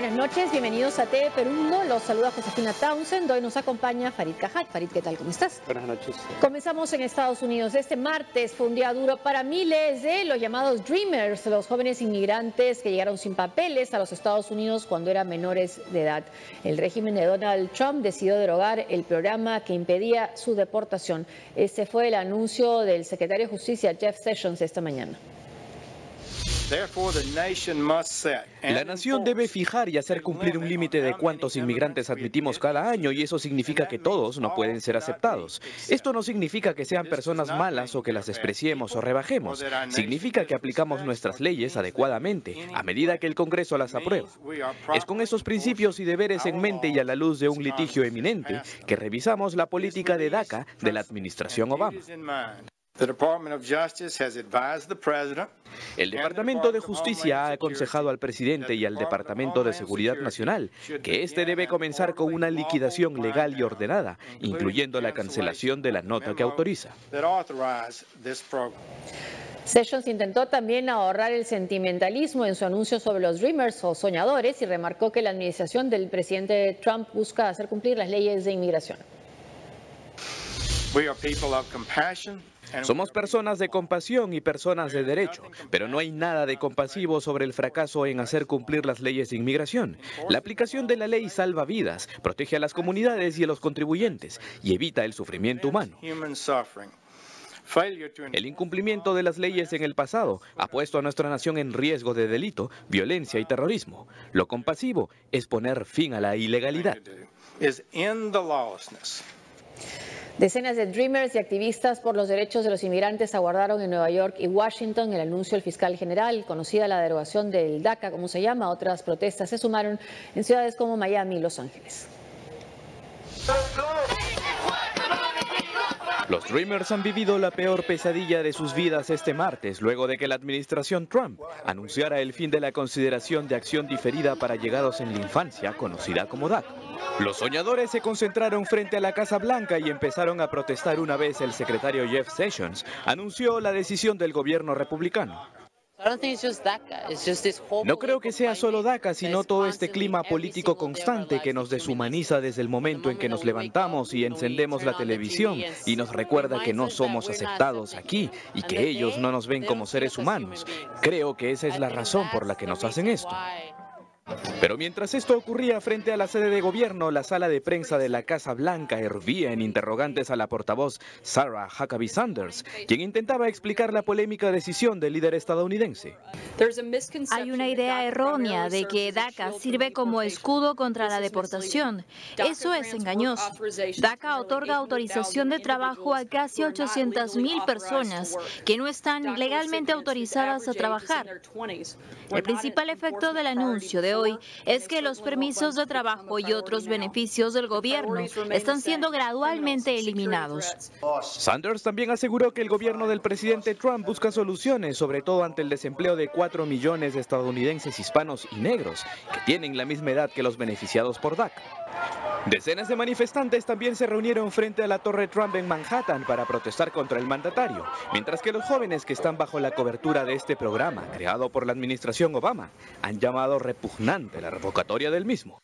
buenas noches, bienvenidos a TV Perú 1. Los saluda Josefina Townsend. Hoy nos acompaña Farid Cajat. Farid, ¿qué tal? ¿Cómo estás? Buenas noches. Comenzamos en Estados Unidos. Este martes fue un día duro para miles de los llamados Dreamers, los jóvenes inmigrantes que llegaron sin papeles a los Estados Unidos cuando eran menores de edad. El régimen de Donald Trump decidió derogar el programa que impedía su deportación. Este fue el anuncio del secretario de Justicia, Jeff Sessions, esta mañana. La nación debe fijar y hacer cumplir un límite de cuántos inmigrantes admitimos cada año, y eso significa que todos no pueden ser aceptados. Esto no significa que sean personas malas o que las despreciemos o rebajemos. Significa que aplicamos nuestras leyes adecuadamente a medida que el Congreso las aprueba. Es con esos principios y deberes en mente y a la luz de un litigio eminente que revisamos la política de DACA de la administración Obama. El Departamento de Justicia ha aconsejado al presidente y al Departamento de Seguridad Nacional que este debe comenzar con una liquidación legal y ordenada, incluyendo la cancelación de la nota que autoriza. Sessions intentó también ahorrar el sentimentalismo en su anuncio sobre los Dreamers o soñadores y remarcó que la administración del presidente Trump busca hacer cumplir las leyes de inmigración. Somos personas de compasión y personas de derecho, pero no hay nada de compasivo sobre el fracaso en hacer cumplir las leyes de inmigración. La aplicación de la ley salva vidas, protege a las comunidades y a los contribuyentes y evita el sufrimiento humano. El incumplimiento de las leyes en el pasado ha puesto a nuestra nación en riesgo de delito, violencia y terrorismo. Lo compasivo es poner fin a la ilegalidad. Decenas de Dreamers y activistas por los derechos de los inmigrantes aguardaron en Nueva York y Washington el anuncio del fiscal general, conocida la derogación del DACA, como se llama. Otras protestas se sumaron en ciudades como Miami y Los Ángeles. Los Dreamers han vivido la peor pesadilla de sus vidas este martes, luego de que la administración Trump anunciara el fin de la consideración de acción diferida para llegados en la infancia, conocida como DACA. Los soñadores se concentraron frente a la Casa Blanca y empezaron a protestar una vez el secretario Jeff Sessions anunció la decisión del gobierno republicano. No creo que sea solo DACA, sino todo este clima político constante que nos deshumaniza desde el momento en que nos levantamos y encendemos la televisión y nos recuerda que no somos aceptados aquí y que ellos no nos ven como seres humanos. Creo que esa es la razón por la que nos hacen esto. Pero mientras esto ocurría frente a la sede de gobierno, la sala de prensa de la Casa Blanca hervía en interrogantes a la portavoz Sarah Huckabee Sanders, quien intentaba explicar la polémica decisión del líder estadounidense. Hay una idea errónea de que DACA sirve como escudo contra la deportación. Eso es engañoso. DACA otorga autorización de trabajo a casi 800,000 personas que no están legalmente autorizadas a trabajar. El principal efecto del anuncio de hoy es que los permisos de trabajo y otros beneficios del gobierno están siendo gradualmente eliminados. Sanders también aseguró que el gobierno del presidente Trump busca soluciones, sobre todo ante el desempleo de 4 millones de estadounidenses hispanos y negros que tienen la misma edad que los beneficiados por DACA. Decenas de manifestantes también se reunieron frente a la Torre Trump en Manhattan para protestar contra el mandatario, mientras que los jóvenes que están bajo la cobertura de este programa, creado por la administración Obama, han llamado repugnante la revocatoria del mismo.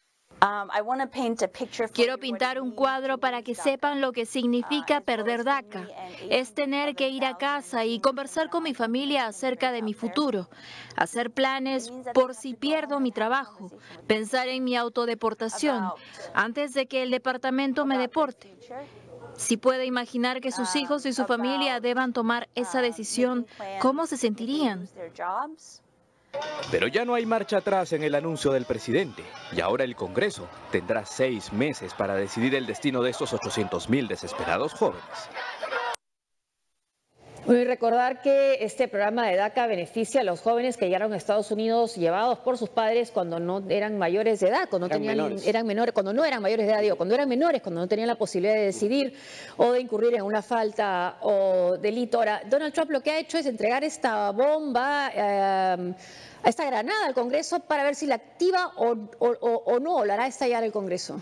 Quiero pintar un cuadro para que sepan lo que significa perder DACA. Es tener que ir a casa y conversar con mi familia acerca de mi futuro, hacer planes por si pierdo mi trabajo, pensar en mi autodeportación antes de que el departamento me deporte. Si puede imaginar que sus hijos y su familia deban tomar esa decisión, ¿cómo se sentirían? Pero ya no hay marcha atrás en el anuncio del presidente, y ahora el Congreso tendrá 6 meses para decidir el destino de estos 800,000 desesperados jóvenes. Y recordar que este programa de DACA beneficia a los jóvenes que llegaron a Estados Unidos llevados por sus padres cuando no eran mayores de edad, cuando eran menores, cuando no eran mayores de edad, cuando eran menores, cuando no tenían la posibilidad de decidir o de incurrir en una falta o delito. Ahora, Donald Trump lo que ha hecho es entregar esta bomba, a esta granada al Congreso para ver si la activa o no, o la hará estallar el Congreso.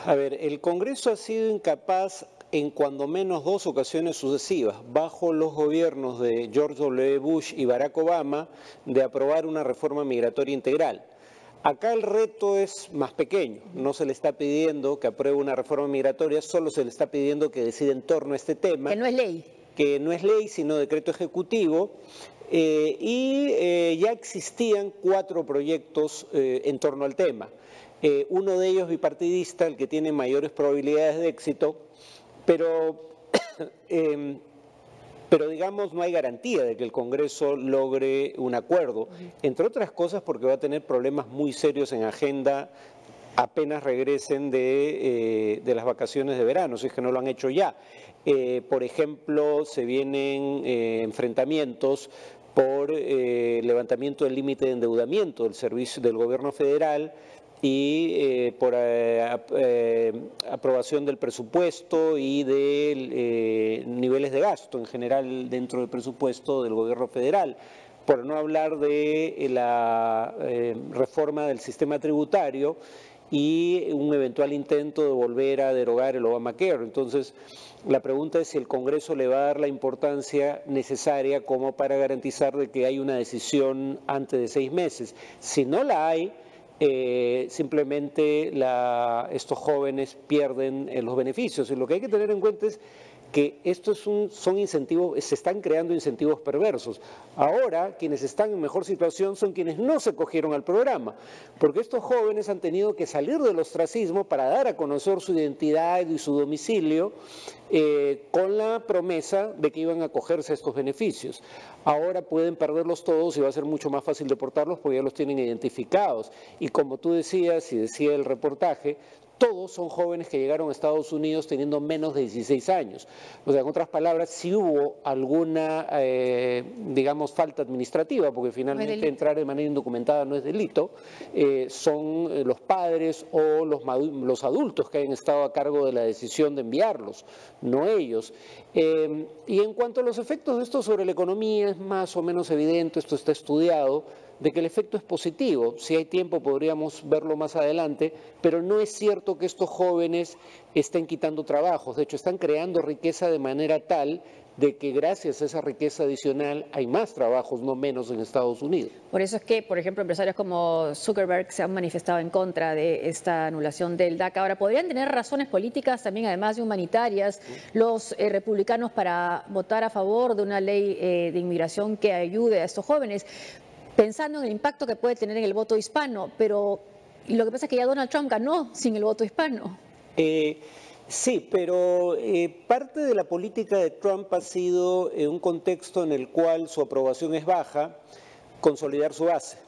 A ver, el Congreso ha sido incapaz en cuando menos 2 ocasiones sucesivas, bajo los gobiernos de George W. Bush y Barack Obama, de aprobar una reforma migratoria integral. Acá el reto es más pequeño, no se le está pidiendo que apruebe una reforma migratoria, solo se le está pidiendo que decida en torno a este tema. Que no es ley. Que no es ley, sino decreto ejecutivo, ya existían 4 proyectos en torno al tema. Uno de ellos bipartidista, el que tiene mayores probabilidades de éxito, pero digamos no hay garantía de que el Congreso logre un acuerdo, entre otras cosas porque va a tener problemas muy serios en agenda apenas regresen de las vacaciones de verano, si es que no lo han hecho ya. Por ejemplo, se vienen enfrentamientos por levantamiento del límite de endeudamiento del servicio del gobierno federal y por aprobación del presupuesto y de niveles de gasto en general dentro del presupuesto del gobierno federal. Por no hablar de la reforma del sistema tributario y un eventual intento de volver a derogar el Obamacare. Entonces, la pregunta es si el Congreso le va a dar la importancia necesaria como para garantizar de que hay una decisión antes de 6 meses. Si no la hay, simplemente estos jóvenes pierden los beneficios. Y lo que hay que tener en cuenta es que estos son incentivos, se están creando incentivos perversos. Ahora, quienes están en mejor situación son quienes no se cogieron al programa, porque estos jóvenes han tenido que salir del ostracismo para dar a conocer su identidad y su domicilio con la promesa de que iban a acogerse a estos beneficios. Ahora pueden perderlos todos y va a ser mucho más fácil deportarlos porque ya los tienen identificados. Y como tú decías y decía el reportaje, todos son jóvenes que llegaron a Estados Unidos teniendo menos de 16 años. O sea, en otras palabras, si hubo alguna, digamos, falta administrativa, porque finalmente entrar de manera indocumentada no es delito, son los padres o los adultos que hayan estado a cargo de la decisión de enviarlos, no ellos. Y en cuanto a los efectos de esto sobre la economía, es más o menos evidente, esto está estudiado, de que el efecto es positivo. Si hay tiempo podríamos verlo más adelante, pero no es cierto que estos jóvenes estén quitando trabajos. De hecho, están creando riqueza de manera tal de que gracias a esa riqueza adicional hay más trabajos, no menos en Estados Unidos. Por eso es que, por ejemplo, empresarios como Zuckerberg se han manifestado en contra de esta anulación del DACA. Ahora, ¿podrían tener razones políticas también, además de humanitarias, los republicanos para votar a favor de una ley de inmigración que ayude a estos jóvenes? Pensando en el impacto que puede tener en el voto hispano, pero lo que pasa es que ya Donald Trump ganó sin el voto hispano. Sí, pero parte de la política de Trump ha sido, en un contexto en el cual su aprobación es baja, consolidar su base.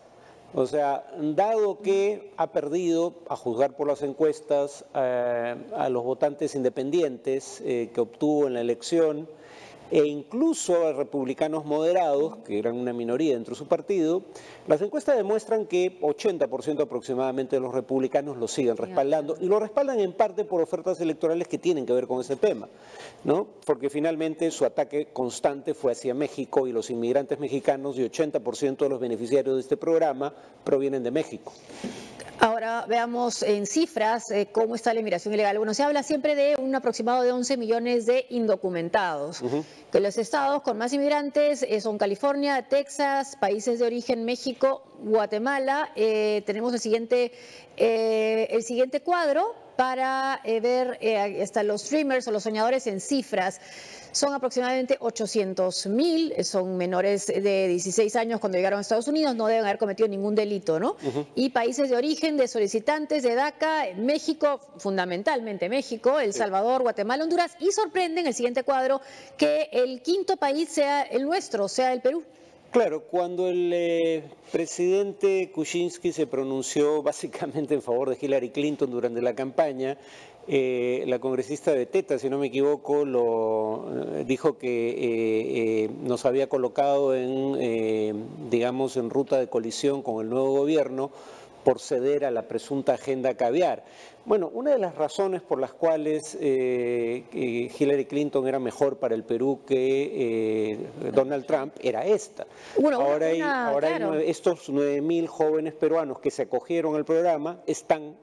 O sea, dado que ha perdido, a juzgar por las encuestas, a los votantes independientes que obtuvo en la elección, e incluso a republicanos moderados, que eran una minoría dentro de su partido, las encuestas demuestran que 80% aproximadamente de los republicanos lo siguen respaldando, y lo respaldan en parte por ofertas electorales que tienen que ver con ese tema, ¿no? Porque finalmente su ataque constante fue hacia México y los inmigrantes mexicanos, y 80% de los beneficiarios de este programa provienen de México. Ahora veamos en cifras cómo está la inmigración ilegal. Bueno, se habla siempre de un aproximado de 11 millones de indocumentados. Que los estados con más inmigrantes son California, Texas, países de origen México, Guatemala. Tenemos el siguiente cuadro para ver hasta los dreamers o los soñadores en cifras. Son aproximadamente 800.000, son menores de 16 años cuando llegaron a Estados Unidos, no deben haber cometido ningún delito, ¿no? Y países de origen de solicitantes de DACA, México, fundamentalmente México, El Salvador, Guatemala, Honduras, y sorprende en el siguiente cuadro que el quinto país sea el nuestro, sea el Perú. Claro, cuando el presidente Kuczynski se pronunció básicamente en favor de Hillary Clinton durante la campaña, la congresista Beteta, si no me equivoco, dijo que nos había colocado digamos, en ruta de colisión con el nuevo gobierno por ceder a la presunta agenda caviar. Bueno, una de las razones por las cuales Hillary Clinton era mejor para el Perú que Donald Trump era esta. Bueno, ahora hay estos 9.000 jóvenes peruanos que se acogieron al programa están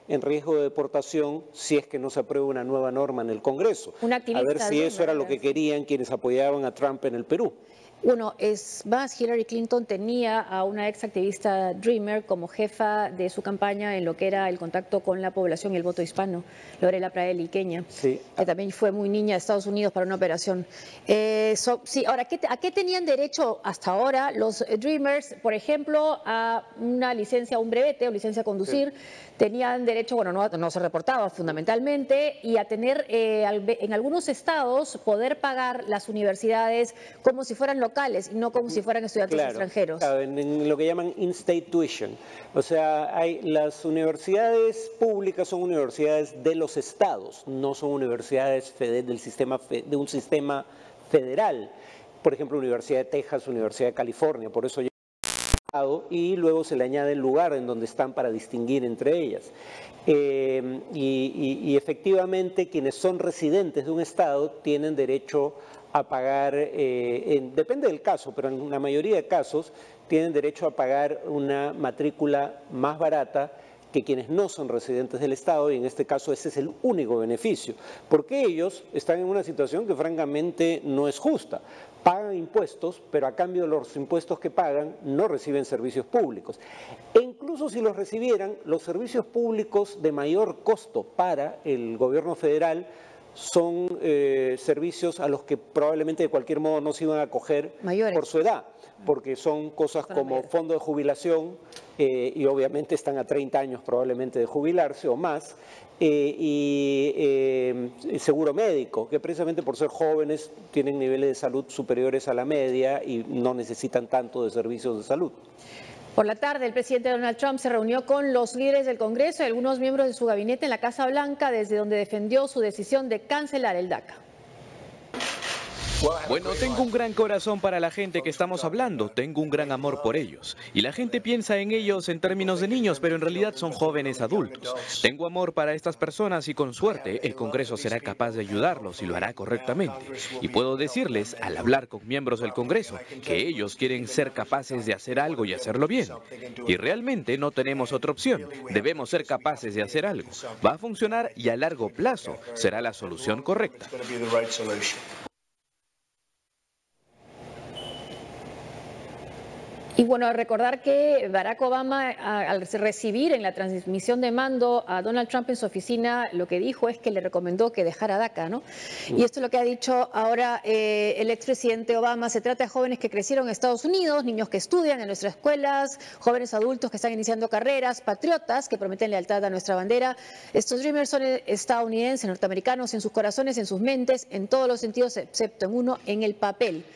en riesgo de deportación si es que no se aprueba una nueva norma en el Congreso. A ver si eso era lo que querían quienes apoyaban a Trump en el Perú. Bueno, es más, Hillary Clinton tenía a una ex activista Dreamer como jefa de su campaña en lo que era el contacto con la población y el voto hispano, Lorela Praeli Queña, que también fue muy niña de Estados Unidos para una operación. Sí, ahora, ¿a qué tenían derecho hasta ahora los Dreamers? Por ejemplo, a una licencia, un brevete o licencia a conducir. Tenían derecho, bueno, no se reportaba fundamentalmente, y a tener en algunos estados poder pagar las universidades como si fueran locales y no como si fueran estudiantes extranjeros. Claro, en lo que llaman in-state tuition. O sea, las universidades públicas son universidades de los estados, no son universidades de un sistema federal. Por ejemplo, Universidad de Texas, Universidad de California, por eso y luego se le añade el lugar en donde están para distinguir entre ellas. Y efectivamente quienes son residentes de un estado tienen derecho a pagar, depende del caso, pero en la mayoría de casos tienen derecho a pagar una matrícula más barata que quienes no son residentes del estado, y en este caso ese es el único beneficio, porque ellos están en una situación que francamente no es justa. Pagan impuestos, pero a cambio de los impuestos que pagan no reciben servicios públicos. E incluso si los recibieran, los servicios públicos de mayor costo para el gobierno federal son servicios a los que probablemente de cualquier modo no se iban a acoger por su edad, porque son cosas como fondo de jubilación, y obviamente están a 30 años probablemente de jubilarse o más, y seguro médico, que precisamente por ser jóvenes tienen niveles de salud superiores a la media y no necesitan tanto de servicios de salud. Por la tarde, el presidente Donald Trump se reunió con los líderes del Congreso y algunos miembros de su gabinete en la Casa Blanca, desde donde defendió su decisión de cancelar el DACA. Bueno, tengo un gran corazón para la gente que estamos hablando, tengo un gran amor por ellos. Y la gente piensa en ellos en términos de niños, pero en realidad son jóvenes adultos. Tengo amor para estas personas y con suerte el Congreso será capaz de ayudarlos y lo hará correctamente. Y puedo decirles, al hablar con miembros del Congreso, que ellos quieren ser capaces de hacer algo y hacerlo bien. Y realmente no tenemos otra opción, debemos ser capaces de hacer algo. Va a funcionar y a largo plazo será la solución correcta. Y bueno, recordar que Barack Obama, al recibir en la transmisión de mando a Donald Trump en su oficina, lo que dijo es que le recomendó que dejara DACA, ¿no? Y esto es lo que ha dicho ahora el expresidente Obama. Se trata de jóvenes que crecieron en Estados Unidos, niños que estudian en nuestras escuelas, jóvenes adultos que están iniciando carreras, patriotas que prometen lealtad a nuestra bandera. Estos Dreamers son estadounidenses, norteamericanos, en sus corazones, en sus mentes, en todos los sentidos, excepto en uno, en el papel.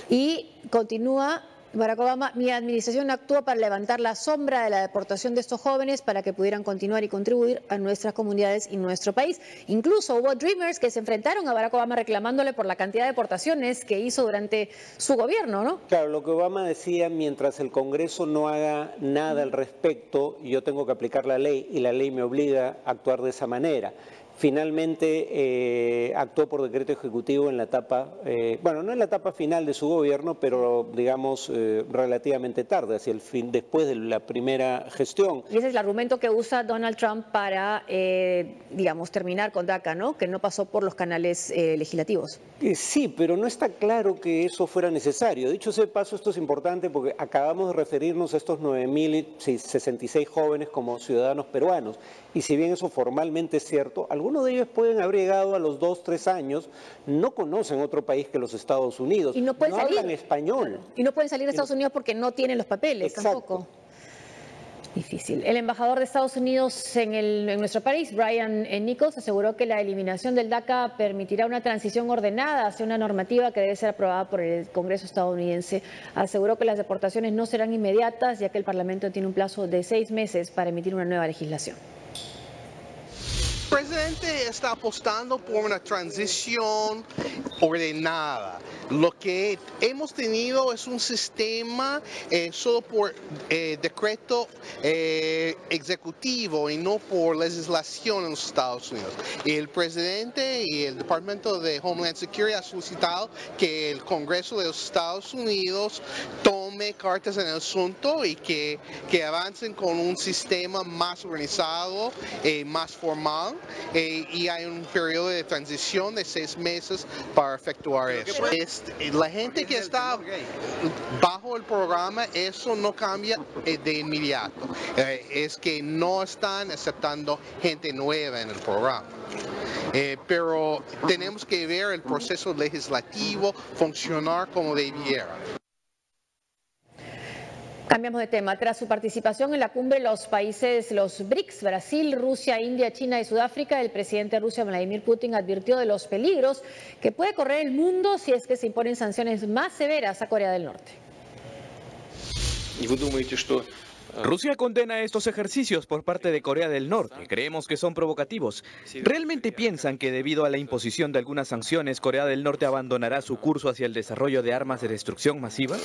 Y continúa Barack Obama: mi administración actuó para levantar la sombra de la deportación de estos jóvenes para que pudieran continuar y contribuir a nuestras comunidades y nuestro país. Incluso hubo Dreamers que se enfrentaron a Barack Obama reclamándole por la cantidad de deportaciones que hizo durante su gobierno, ¿no? Claro, lo que Obama decía: mientras el Congreso no haga nada al respecto, yo tengo que aplicar la ley y la ley me obliga a actuar de esa manera. Finalmente actuó por decreto ejecutivo en la etapa, bueno, no en la etapa final de su gobierno, pero digamos relativamente tarde, hacia el fin, después de la primera gestión. Y ese es el argumento que usa Donald Trump para, digamos, terminar con DACA, ¿no? Que no pasó por los canales legislativos. Sí, pero no está claro que eso fuera necesario. Dicho sea de paso, esto es importante porque acabamos de referirnos a estos 9.066 jóvenes como ciudadanos peruanos. Y si bien eso formalmente es cierto, algunos de ellos pueden haber llegado a los 2, 3 años, no conocen otro país que los Estados Unidos, y no hablan español. Y no pueden salir de Estados Unidos porque no tienen los papeles. Exacto. Tampoco. Difícil. El embajador de Estados Unidos en nuestro país, Brian Nichols, aseguró que la eliminación del DACA permitirá una transición ordenada hacia una normativa que debe ser aprobada por el Congreso estadounidense. Aseguró que las deportaciones no serán inmediatas, ya que el Parlamento tiene un plazo de 6 meses para emitir una nueva legislación. El presidente está apostando por una transición ordenada. Lo que hemos tenido es un sistema solo por decreto ejecutivo y no por legislación en los Estados Unidos. El presidente y el Departamento de Homeland Security ha solicitado que el Congreso de los Estados Unidos tome cartas en el asunto y que avancen con un sistema más organizado, más formal, y hay un periodo de transición de 6 meses para para efectuar eso. La gente que está bajo el programa, eso no cambia de inmediato. Es que no están aceptando gente nueva en el programa. Pero tenemos que ver el proceso legislativo funcionar como debiera. Cambiamos de tema. Tras su participación en la cumbre de los BRICS, Brasil, Rusia, India, China y Sudáfrica, el presidente de Rusia, Vladimir Putin, advirtió de los peligros que puede correr el mundo si es que se imponen sanciones más severas a Corea del Norte. Rusia condena estos ejercicios por parte de Corea del Norte. Creemos que son provocativos. ¿Realmente piensan que debido a la imposición de algunas sanciones, Corea del Norte abandonará su curso hacia el desarrollo de armas de destrucción masiva?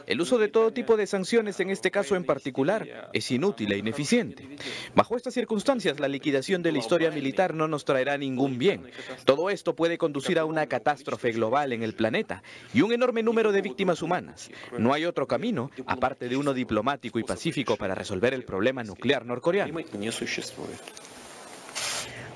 El uso de todo tipo de sanciones, en este caso en particular, es inútil e ineficiente. Bajo estas circunstancias, la liquidación de la historia militar no nos traerá ningún bien. Todo esto puede conducir a una catástrofe global en el planeta y un enorme número de víctimas humanas. No hay otro camino, aparte de uno diplomático y pacífico, para resolver el problema nuclear norcoreano.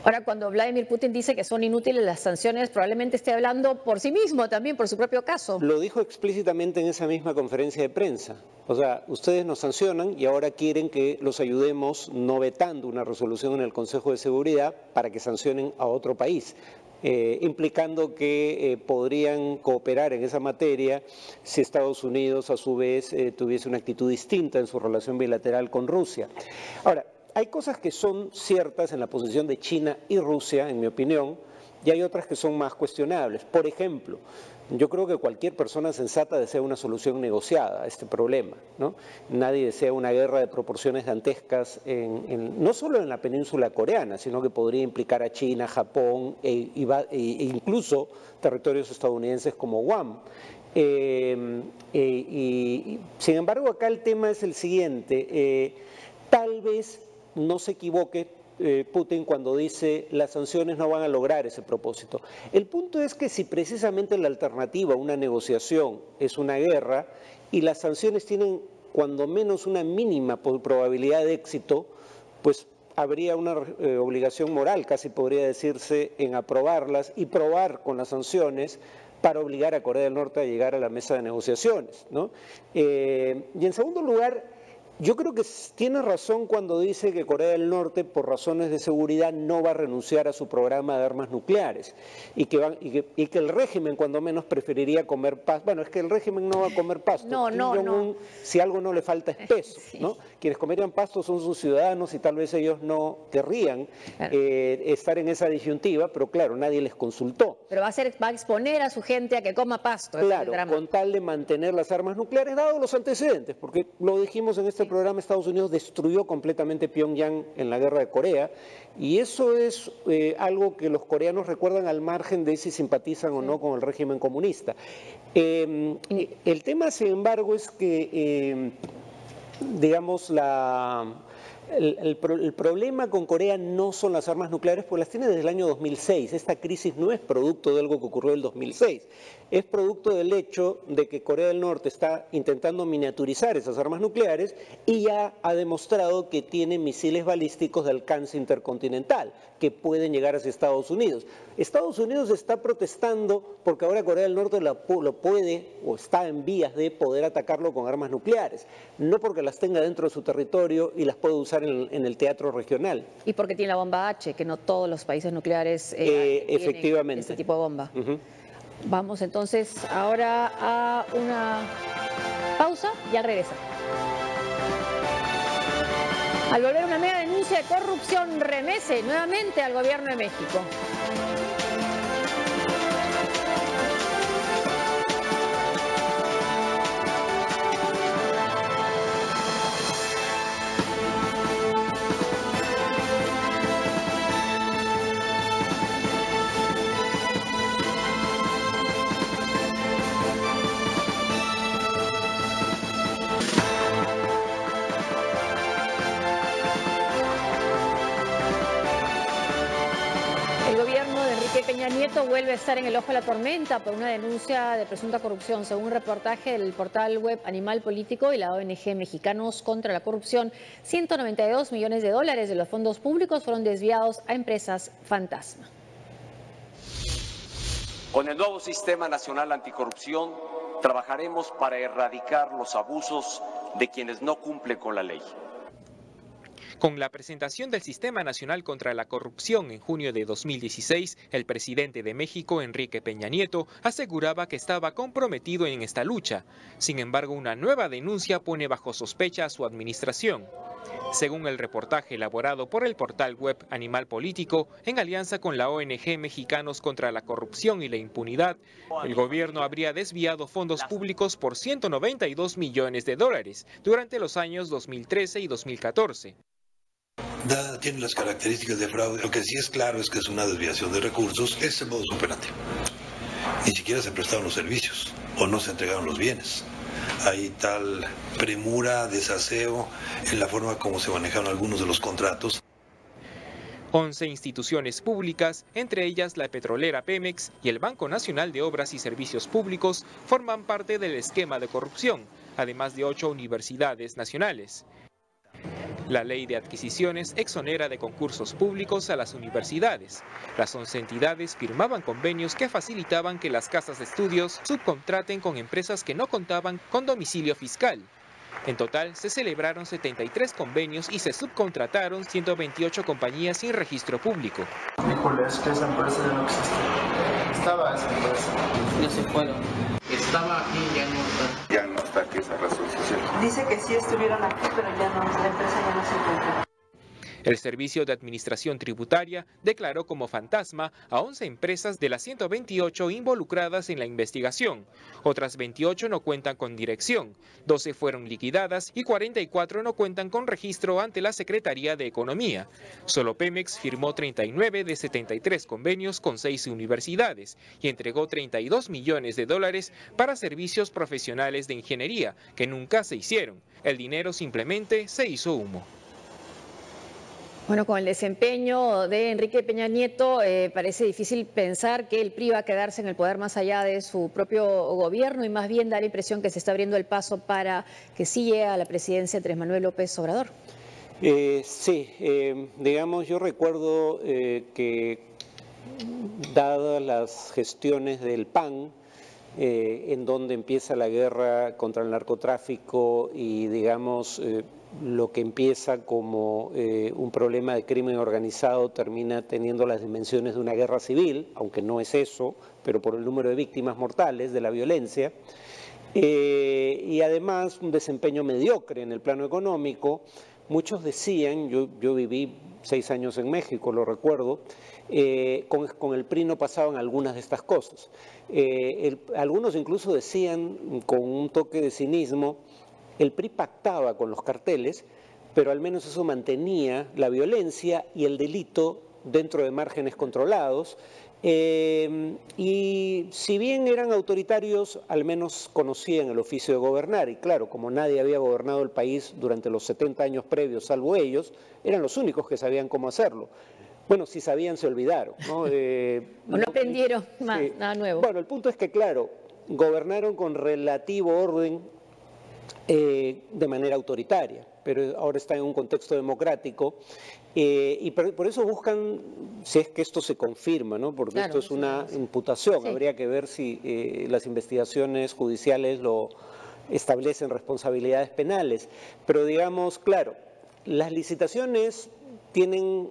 Ahora, cuando Vladimir Putin dice que son inútiles las sanciones, probablemente esté hablando por sí mismo también, por su propio caso. Lo dijo explícitamente en esa misma conferencia de prensa. O sea, ustedes nos sancionan y ahora quieren que los ayudemos no vetando una resolución en el Consejo de Seguridad para que sancionen a otro país. Implicando que podrían cooperar en esa materia si Estados Unidos a su vez tuviese una actitud distinta en su relación bilateral con Rusia. Ahora, hay cosas que son ciertas en la posición de China y Rusia, en mi opinión, y hay otras que son más cuestionables. Por ejemplo, yo creo que cualquier persona sensata desea una solución negociada a este problema, ¿no? Nadie desea una guerra de proporciones dantescas, no solo en la península coreana, sino que podría implicar a China, Japón e incluso territorios estadounidenses como Guam. Sin embargo, acá el tema es el siguiente. Tal vez no se equivoque Putin cuando dice las sanciones no van a lograr ese propósito. El punto es que si precisamente la alternativa a una negociación es una guerra y las sanciones tienen cuando menos una mínima probabilidad de éxito, pues habría una obligación moral, casi podría decirse, en aprobarlas y probar con las sanciones para obligar a Corea del Norte a llegar a la mesa de negociaciones, ¿no? Y en segundo lugar, yo creo que tiene razón cuando dice que Corea del Norte, por razones de seguridad, no va a renunciar a su programa de armas nucleares y que el régimen, cuando menos, preferiría comer pasto. Bueno, es que el régimen no va a comer pasto. No. Si algo no le falta es peso, ¿no? Quienes comerían pasto son sus ciudadanos y tal vez ellos no querrían estar en esa disyuntiva, pero claro, nadie les consultó. Pero va a exponer a su gente a que coma pasto. Claro, con tal de mantener las armas nucleares, dado los antecedentes, porque lo dijimos en este programa, Estados Unidos destruyó completamente Pyongyang en la guerra de Corea y eso es algo que los coreanos recuerdan al margen de si simpatizan o no con el régimen comunista. El tema, sin embargo, es que, digamos, el problema con Corea no son las armas nucleares, pues las tiene desde el año 2006. Esta crisis no es producto de algo que ocurrió en el 2006, es producto del hecho de que Corea del Norte está intentando miniaturizar esas armas nucleares y ya ha demostrado que tiene misiles balísticos de alcance intercontinental que pueden llegar hacia Estados Unidos. Estados Unidos está protestando porque ahora Corea del Norte lo puede o está en vías de poder atacarlo con armas nucleares, no porque las tenga dentro de su territorio y las puede usar en el teatro regional. Y porque tiene la bomba H, que no todos los países nucleares efectivamente tienen este tipo de bomba. Vamos entonces ahora a una pausa y al regresar. Al volver, una mega denuncia de corrupción remece nuevamente al gobierno de México. Peña Nieto vuelve a estar en el ojo de la tormenta por una denuncia de presunta corrupción. Según un reportaje del portal web Animal Político y la ONG Mexicanos contra la Corrupción, 192 millones de dólares de los fondos públicos fueron desviados a empresas fantasma. Con el nuevo Sistema Nacional Anticorrupción trabajaremos para erradicar los abusos de quienes no cumplen con la ley. Con la presentación del Sistema Nacional contra la Corrupción en junio de 2016, el presidente de México, Enrique Peña Nieto, aseguraba que estaba comprometido en esta lucha. Sin embargo, una nueva denuncia pone bajo sospecha a su administración. Según el reportaje elaborado por el portal web Animal Político, en alianza con la ONG Mexicanos contra la Corrupción y la Impunidad, el gobierno habría desviado fondos públicos por 192 millones de dólares durante los años 2013 y 2014. Tiene las características de fraude. Lo que sí es claro es que es una desviación de recursos. Es el modus operandi. Ni siquiera se prestaron los servicios o no se entregaron los bienes. Hay tal premura, desaseo en la forma como se manejaron algunos de los contratos. 11 instituciones públicas, entre ellas la petrolera Pemex y el Banco Nacional de Obras y Servicios Públicos, forman parte del esquema de corrupción, además de 8 universidades nacionales. La ley de adquisiciones exonera de concursos públicos a las universidades. Las 11 entidades firmaban convenios que facilitaban que las casas de estudios subcontraten con empresas que no contaban con domicilio fiscal. En total, se celebraron 73 convenios y se subcontrataron 128 compañías sin registro público. Híjole, es que esa empresa ya no existe. Estaba esa empresa. Ya se fueron. Estaba aquí, ya no está. Ya no está aquí esa razón social. Dice que sí estuvieron aquí, pero ya no, la empresa ya no se encuentra. El Servicio de Administración Tributaria declaró como fantasma a 11 empresas de las 128 involucradas en la investigación. Otras 28 no cuentan con dirección, 12 fueron liquidadas y 44 no cuentan con registro ante la Secretaría de Economía. Solo Pemex firmó 39 de 73 convenios con 6 universidades y entregó 32 millones de dólares para servicios profesionales de ingeniería que nunca se hicieron. El dinero simplemente se hizo humo. Bueno, con el desempeño de Enrique Peña Nieto, parece difícil pensar que el PRI va a quedarse en el poder más allá de su propio gobierno y más bien da la impresión que se está abriendo el paso para que sí llegue a la presidencia Andrés Manuel López Obrador. Sí, digamos, yo recuerdo que dadas las gestiones del PAN, en donde empieza la guerra contra el narcotráfico y digamos lo que empieza como un problema de crimen organizado termina teniendo las dimensiones de una guerra civil, aunque no es eso, pero por el número de víctimas mortales de la violencia, y además un desempeño mediocre en el plano económico. Muchos decían, yo viví 6 años en México, lo recuerdo, con el PRI no pasaban algunas de estas cosas. Algunos incluso decían, con un toque de cinismo, el PRI pactaba con los carteles, pero al menos eso mantenía la violencia y el delito dentro de márgenes controlados. Y si bien eran autoritarios, al menos conocían el oficio de gobernar. Y claro, como nadie había gobernado el país durante los 70 años previos, salvo ellos, eran los únicos que sabían cómo hacerlo. Bueno, si sabían, se olvidaron, ¿no? No aprendieron más, nada nuevo. Bueno, el punto es que, claro, gobernaron con relativo orden de manera autoritaria, pero ahora está en un contexto democrático y por eso buscan, si es que esto se confirma, ¿no? Porque claro, esto es una imputación, sí. Habría que ver si las investigaciones judiciales lo establecen responsabilidades penales, pero digamos, claro, las licitaciones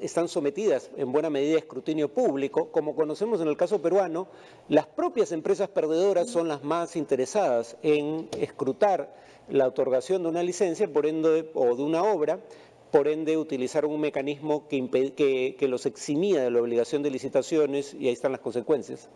están sometidas en buena medida a escrutinio público. Como conocemos en el caso peruano, las propias empresas perdedoras son las más interesadas en escrutar la otorgación de una licencia, por ende, o de una obra, por ende utilizar un mecanismo que los eximía de la obligación de licitaciones, y ahí están las consecuencias.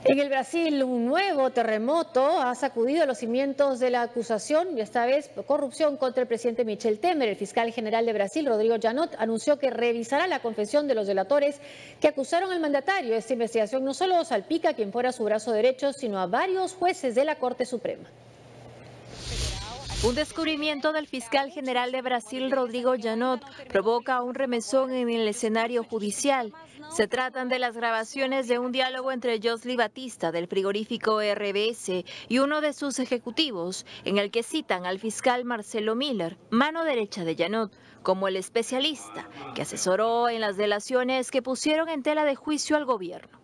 En el Brasil, un nuevo terremoto ha sacudido los cimientos de la acusación, y esta vez corrupción contra el presidente Michel Temer. El fiscal general de Brasil, Rodrigo Janot, anunció que revisará la confesión de los delatores que acusaron al mandatario. Esta investigación no solo salpica a quien fuera su brazo derecho, sino a varios jueces de la Corte Suprema. Un descubrimiento del fiscal general de Brasil, Rodrigo Janot, provoca un remesón en el escenario judicial. Se tratan de las grabaciones de un diálogo entre Josly Batista, del frigorífico RBS, y uno de sus ejecutivos, en el que citan al fiscal Marcelo Miller, mano derecha de Janot, como el especialista que asesoró en las delaciones que pusieron en tela de juicio al gobierno.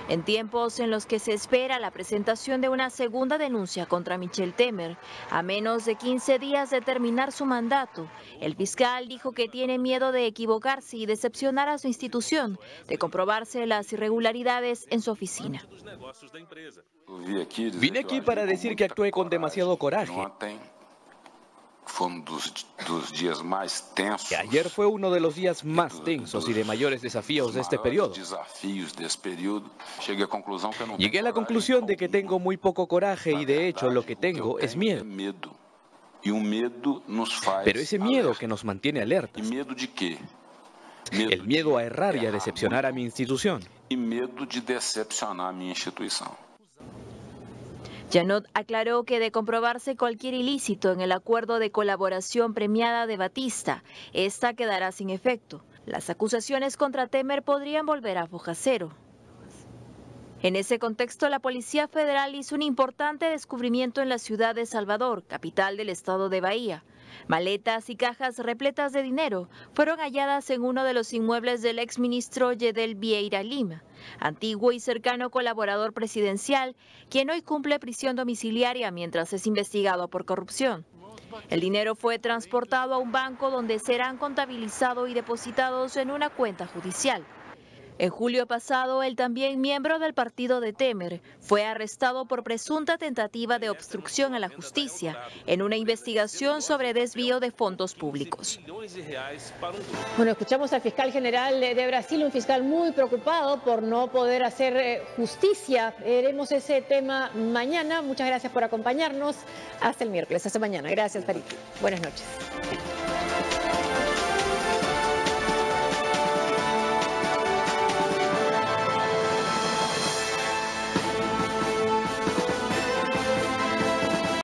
En tiempos en los que se espera la presentación de una segunda denuncia contra Michel Temer, a menos de 15 días de terminar su mandato, el fiscal dijo que tiene miedo de equivocarse y decepcionar a su institución, de comprobarse las irregularidades en su oficina. Vine aquí para decir que actué con demasiado coraje. Que ayer fue uno de los días más tensos y de mayores desafíos de este periodo. Llegué a la conclusión de que tengo muy poco coraje y de hecho lo que tengo es miedo. Pero ese miedo que nos mantiene alertas. El miedo a errar y a decepcionar a mi institución. Janot aclaró que de comprobarse cualquier ilícito en el acuerdo de colaboración premiada de Batista, esta quedará sin efecto. Las acusaciones contra Temer podrían volver a foja cero. En ese contexto, la Policía Federal hizo un importante descubrimiento en la ciudad de Salvador, capital del estado de Bahía. Maletas y cajas repletas de dinero fueron halladas en uno de los inmuebles del exministro Yedel Vieira Lima, antiguo y cercano colaborador presidencial, quien hoy cumple prisión domiciliaria mientras es investigado por corrupción. El dinero fue transportado a un banco donde serán contabilizados y depositados en una cuenta judicial. En julio pasado, el también miembro del partido de Temer fue arrestado por presunta tentativa de obstrucción a la justicia en una investigación sobre desvío de fondos públicos. Bueno, escuchamos al fiscal general de Brasil, un fiscal muy preocupado por no poder hacer justicia. Veremos ese tema mañana. Muchas gracias por acompañarnos. Hasta el miércoles, hasta mañana. Gracias, Farid. Buenas noches.